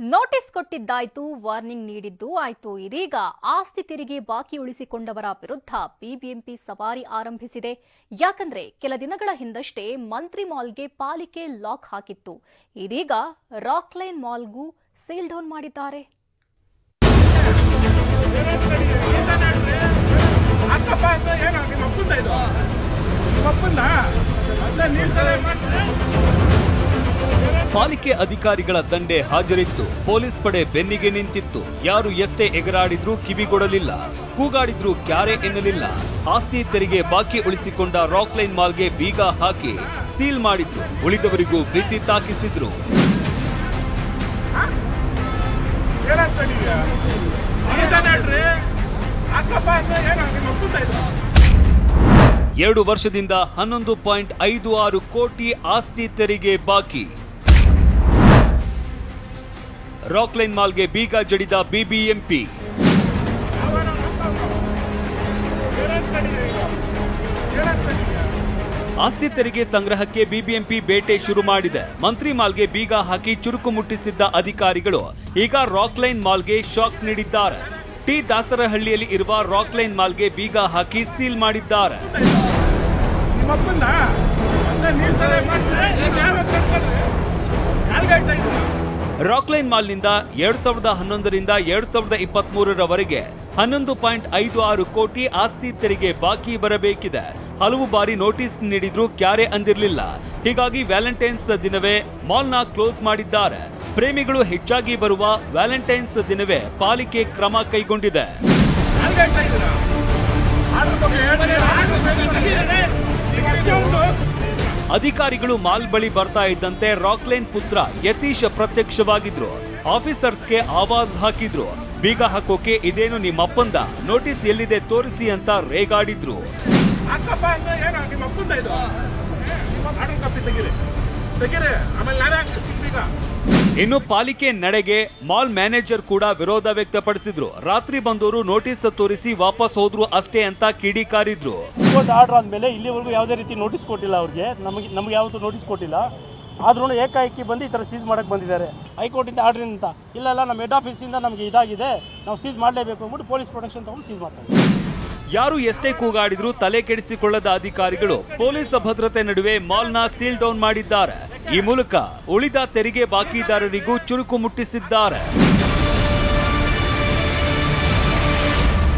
Notice ಕೊಟ್ಟಿದ್ದಾಯ್ತು, warning ನೀಡಿದ್ದು ಆಯ್ತು. ಇದೀಗ ಆಸ್ತಿ ತೆರಿಗೆ ಬಾಕಿ ಉಳಿಸಿಕೊಂಡವರ ವಿರುದ್ಧ ಬಿಬಿಎಂಪಿ ಸವಾರಿ ಆರಂಭಿಸಿದೆ. ಯಾಕಂದ್ರೆ ಕೆಲ ದಿನಗಳ ಹಿಂದಷ್ಟೇ ಮಂತ್ರಿ ಮಾಲ್ಗೆ ಪಾಲಿಕೆ ಲಾಕ್ ಹಾಕಿತ್ತು. ಇದೀಗ ರಾಕ್ಲೈನ್ ಮಾಲ್ಗೂ ಸೀಲ್ ಡೌನ್ ಮಾಡಿದ್ದಾರೆ. ಪಾಲಿಕೆ ಅಧಿಕಾರಿಗಳ ದಂಡೆ ಹಾಜರಿತ್ತು. ಪೊಲೀಸ್ ಪಡೆ ಬೆನ್ನಿಗೆ ನಿಂತಿತ್ತು. ಯಾರು ಎಷ್ಟೇ ಎಗರಾಡಿದ್ರೂ ಕಿವಿಗೊಡಲಿಲ್ಲ, ಕೂಗಾಡಿದ್ರೂ ಕ್ಯಾರೆ ಎನ್ನಲಿಲ್ಲ. ಆಸ್ತಿ ತೆರಿಗೆ ಬಾಕಿ ಉಳಿಸಿಕೊಂಡ ರಾಕ್ಲೈನ್ ಮಾಲ್ಗೆ ಬೀಗ ಹಾಕಿ ಸೀಲ್ ಮಾಡಿದ್ರು. ಉಳಿದವರಿಗೂ ಬಿಸಿ ತಾಕಿಸಿದ್ರು. 2 ವರ್ಷದಿಂದ 11.56 ಕೋಟಿ ಆಸ್ತಿ ತೆರಿಗೆ ಬಾಕಿ. ರಾಕ್ಲೈನ್ ಮಾಲ್ಗೆ ಬೀಗ ಜಡಿದ ಬಿಬಿಎಂಪಿ. ಆಸ್ತಿ ತೆರಿಗೆ ಸಂಗ್ರಹಕ್ಕೆ ಬಿಬಿಎಂಪಿ ಬೇಟೆ ಶುರು ಮಾಡಿದೆ. ಮಂತ್ರಿ ಮಾಲ್ಗೆ ಬೀಗ ಹಾಕಿ ಚುರುಕು ಮುಟ್ಟಿಸಿದ್ದ ಅಧಿಕಾರಿಗಳು ಈಗ ರಾಕ್ಲೈನ್ ಮಾಲ್ಗೆ ಶಾಕ್ ನೀಡಿದ್ದಾರೆ. ಟಿ ದಾಸರಹಳ್ಳಿಯಲ್ಲಿ ಇರುವ ರಾಕ್ಲೈನ್ ಮಾಲ್ಗೆ ಬೀಗ ಹಾಕಿ ಸೀಲ್ ಮಾಡಿದ್ದಾರೆ. ರಾಕ್ಲೈನ್ ಮಾಲ್ನಿಂದ 2011 ರಿಂದ 2023 11.56 ಕೋಟಿ ಆಸ್ತಿ ತೆರಿಗೆ ಬಾಕಿ ಬರಬೇಕಿದೆ. ಹಲವು ಬಾರಿ ನೋಟಿಸ್ ನೀಡಿದ್ರೂ ಕ್ಯಾರೆ ಅಂದಿರಲಿಲ್ಲ. ಹೀಗಾಗಿ ವ್ಯಾಲೆಂಟೈನ್ಸ್ ದಿನವೇ ಮಾಲ್ನ ಕ್ಲೋಸ್ ಮಾಡಿದ್ದಾರೆ. ಪ್ರೇಮಿಗಳು ಹೆಚ್ಚಾಗಿ ಬರುವ ವ್ಯಾಲೆಂಟೈನ್ಸ್ ದಿನವೇ ಪಾಲಿಕೆ ಕ್ರಮ ಕೈಗೊಂಡಿದೆ. ಅಧಿಕಾರಿಗಳು ಮಾಲ್ ಬಳಿ ಬರ್ತಾ ಇದ್ದಂತೆ ರಾಕ್ಲೈನ್ ಪುತ್ರ ಯತೀಶ್ ಪ್ರತ್ಯಕ್ಷವಾಗಿದ್ರು. ಆಫೀಸರ್ಸ್ಗೆ ಆವಾಜ್ ಹಾಕಿದ್ರು. ಬೀಗ ಹಾಕೋಕೆ ಇದೇನು ನಿಮ್ಮಪ್ಪಂದ, ನೋಟಿಸ್ ಎಲ್ಲಿದೆ ತೋರಿಸಿ ಅಂತ ರೇಗಾಡಿದ್ರು. ಇನ್ನು ಪಾಲಿಕೆ ನಡೆಗೆ ಮಾಲ್ ಮ್ಯಾನೇಜರ್ ಕೂಡ ವಿರೋಧ ವ್ಯಕ್ತಪಡಿಸಿದ್ರು. ರಾತ್ರಿ ಬಂದವರು ನೋಟಿಸ್ ತೋರಿಸಿ ವಾಪಸ್ ಹೋದ್ರು ಅಷ್ಟೇ ಅಂತ ಕಿಡಿಕಾರಿದ್ರು. ಆರ್ಡರ್ ಆದ್ಮೇಲೆ ಇಲ್ಲಿವರೆಗೂ ಯಾವುದೇ ರೀತಿ ನೋಟಿಸ್ ಕೊಟ್ಟಿಲ್ಲ. ಅವ್ರಿಗೆ ನಮಗೆ ಯಾವತ್ತೂ ನೋಟಿಸ್ ಕೊಟ್ಟಿಲ್ಲ. ಆದ್ರೂ ಏಕಾಏಕಿ ಬಂದು ಈ ಥರ ಸೀಸ್ ಮಾಡಕ್ಕೆ ಬಂದಿದ್ದಾರೆ. ಹೈಕೋರ್ಟಿಂದ ಆರ್ಡರ್ ಅಂತ ಇಲ್ಲ ನಮ್ಮ ಹೆಡ್ ಆಫೀಸಿಂದ ನಮಗೆ ಇದಾಗಿದೆ, ನಾವು ಸೀಸ್ ಮಾಡಲೇಬೇಕು ಅಂದ್ಬಿಟ್ಟು ಪೊಲೀಸ್ ಪ್ರೊಟೆಕ್ಷನ್ ತಗೊಂಡು ಸೀಸ್ ಮಾಡ್ತಾರೆ. ಯಾರು ಎಷ್ಟೇ ಕೂಗಾಡಿದ್ರು ತಲೆ ಕೆಡಿಸಿಕೊಳ್ಳದ ಅಧಿಕಾರಿಗಳು ಪೊಲೀಸ್ ಭದ್ರತೆ ನಡುವೆ ಮಾಲ್ನ ಸೀಲ್ ಡೌನ್ ಮಾಡಿದ್ದಾರೆ. ಈ ಮೂಲಕ ಉಳಿದ ತೆರಿಗೆ ಬಾಕಿದಾರರಿಗೂ ಚುರುಕು ಮುಟ್ಟಿಸಿದ್ದಾರೆ.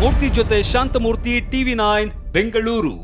ಮೂರ್ತಿ ಜೊತೆ ಶಾಂತಮೂರ್ತಿ, ಟಿವಿ9 ಬೆಂಗಳೂರು.